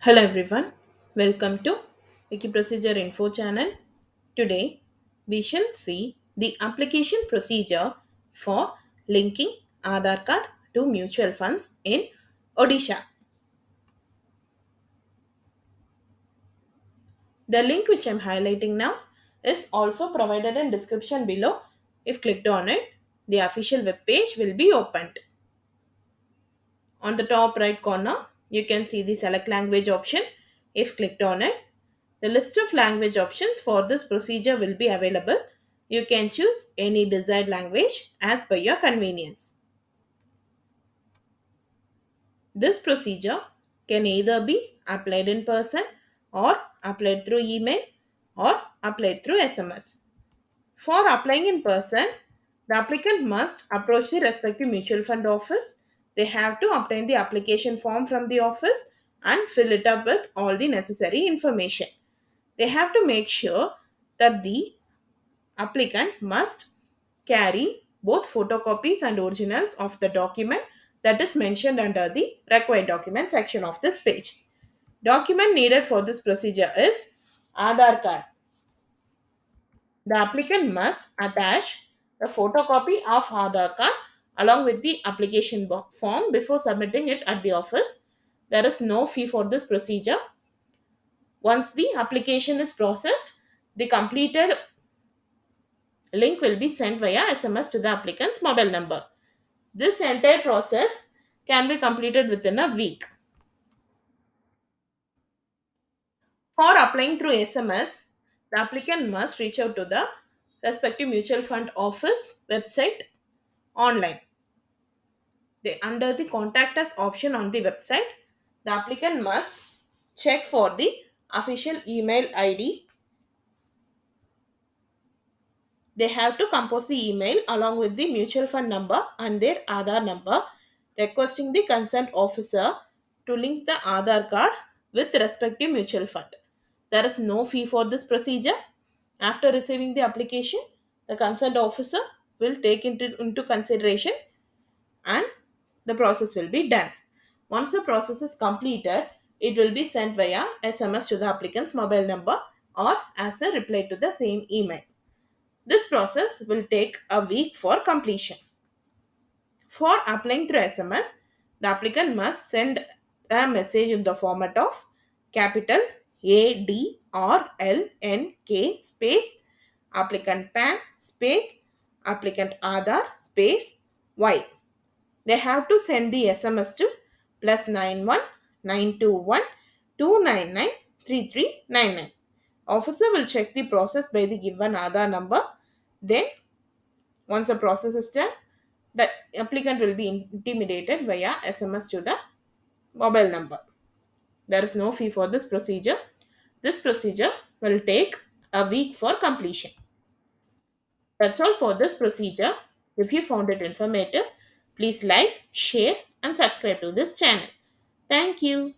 Hello everyone, welcome to Wiki Procedure Info channel. Today we shall see the application procedure for linking Aadhaar card to mutual funds in Odisha. The link which I am highlighting now is also provided in description below. If clicked on it, the official web page will be opened. On the top right corner, you can see the select language option. If clicked on it, the list of language options for this procedure will be available. You can choose any desired language as per your convenience. This procedure can either be applied in person or applied through email or applied through SMS. For applying in person, the applicant must approach the respective mutual fund office. They have to obtain the application form from the office and fill it up with all the necessary information. They have to make sure that the applicant must carry both photocopies and originals of the document that is mentioned under the required document section of this page. Document needed for this procedure is Aadhaar card. The applicant must attach a photocopy of Aadhaar card along with the application form before submitting it at the office. There is no fee for this procedure. Once the application is processed, the completed link will be sent via SMS to the applicant's mobile number. This entire process can be completed within a week. For applying through SMS, the applicant must reach out to the respective mutual fund office website online. Under the contact us option on the website, the applicant must check for the official email ID. They have to compose the email along with the mutual fund number and their Aadhaar number, requesting the concerned officer to link the Aadhaar card with respective mutual fund. There is no fee for this procedure. After receiving the application, the concerned officer will take into consideration and the process will be done. Once the process is completed, it will be sent via SMS to the applicant's mobile number or as a reply to the same email. This process will take a week for completion. For applying through SMS, the applicant must send a message in the format of capital ADRLNK space applicant PAN space applicant Aadhaar space Y. They have to send the SMS to +91 921 299 3399. Officer will check the process by the given Aadhaar number. Then, once the process is done, the applicant will be intimidated via SMS to the mobile number. There is no fee for this procedure. This procedure will take a week for completion. That's all for this procedure. If you found it informative, please like, share, and subscribe to this channel. Thank you.